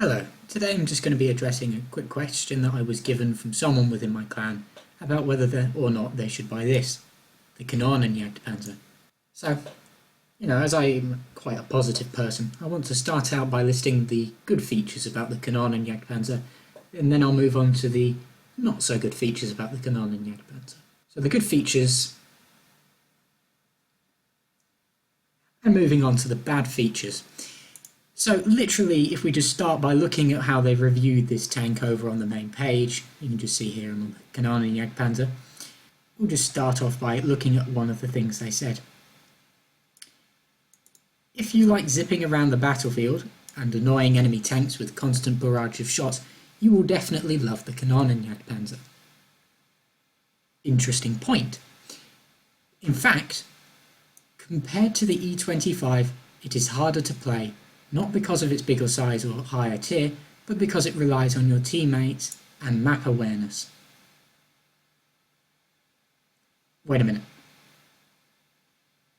Hello, today I'm just going to be addressing a quick question that I was given from someone within my clan about whether or not they should buy this, the Kanonenjagdpanzer. So, as I'm quite a positive person, I want to start out by listing the good features about the Kanonenjagdpanzer, and then I'll move on to the not so good features about the Kanonenjagdpanzer. So the good features, and moving on to the bad features. So literally, if we just start by looking at how they've reviewed this tank over on the main page, you can just see here on the Kanonenjagdpanzer, we'll just start off by looking at one of the things they said. If you like zipping around the battlefield and annoying enemy tanks with constant barrage of shots, you will definitely love the Kanonenjagdpanzer. Interesting point. In fact, compared to the E25, it is harder to play, not because of its bigger size or higher tier, but because it relies on your teammates and map awareness. Wait a minute.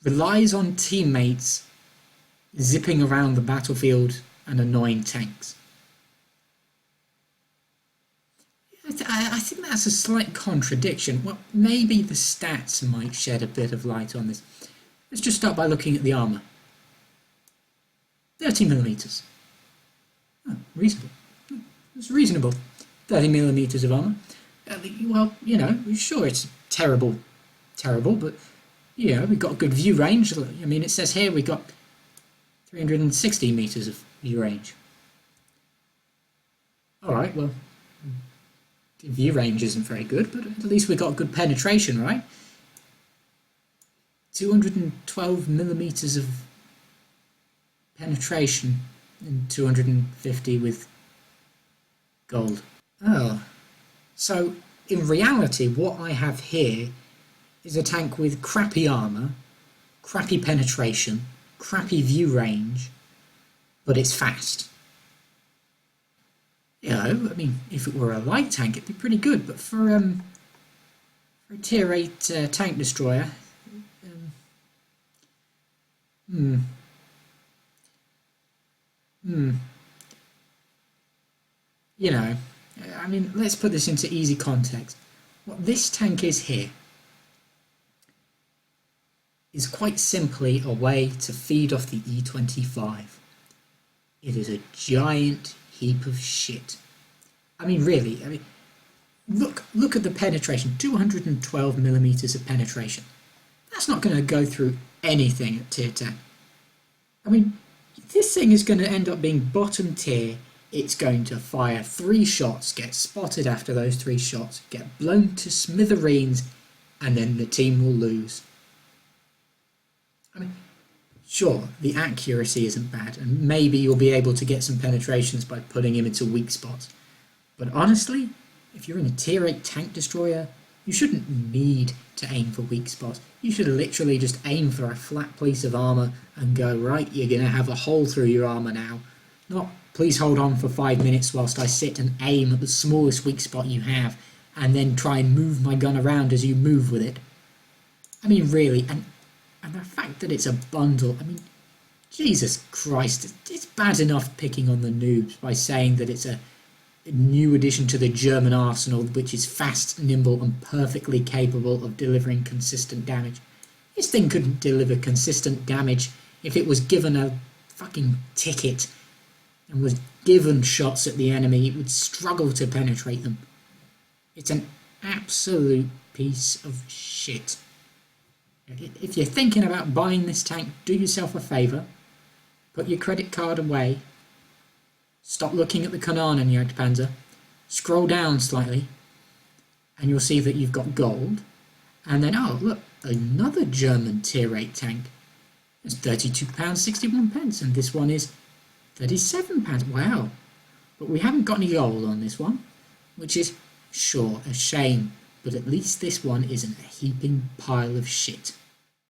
Relies on teammates zipping around the battlefield and annoying tanks. I think that's a slight contradiction. Well, maybe the stats might shed a bit of light on this. Let's just start by looking at the armour. 30mm. Oh, reasonable. It's reasonable. 30mm of armour. Well, sure, it's terrible, but, we've got good view range. I mean, it says here we've got 360 metres of view range. Alright, well, the view range isn't very good, but at least we got good penetration, right? 212mm of penetration and 250 with gold. Oh, so in reality what I have here is a tank with crappy armour, crappy penetration, crappy view range, but it's fast. I mean, if it were a light tank it'd be pretty good, but for a tier 8 tank destroyer, I mean, let's put this into easy context. What this tank is here is quite simply a way to feed off the E25. It is a giant heap of shit. I mean, really, look at the penetration, 212mm of penetration. That's not going to go through anything at tier 10. I mean, this thing is going to end up being bottom tier. It's going to fire 3 shots, get spotted after those 3 shots, get blown to smithereens, and then the team will lose. I mean, sure, the accuracy isn't bad, and maybe you'll be able to get some penetrations by putting him into weak spots. But honestly, if you're in a tier 8 tank destroyer, you shouldn't need to aim for weak spots. You should literally just aim for a flat piece of armour and go, right, you're going to have a hole through your armour now. Not, please hold on for 5 minutes whilst I sit and aim at the smallest weak spot you have and then try and move my gun around as you move with it. I mean, really, and the fact that it's a bundle, I mean, Jesus Christ, it's bad enough picking on the noobs by saying that it's a new addition to the German arsenal, which is fast, nimble, and perfectly capable of delivering consistent damage. This thing couldn't deliver consistent damage if it was given a fucking ticket and was given shots at the enemy. It would struggle to penetrate them. It's an absolute piece of shit. If you're thinking about buying this tank, do yourself a favour. Put your credit card away. Stop looking at the Kanonenjagdpanzer, scroll down slightly, and you'll see that you've got gold. And then, oh look, another German tier 8 tank. It's £32.61, and this one is £37. Wow. But we haven't got any gold on this one, which is, sure, a shame, but at least this one isn't a heaping pile of shit.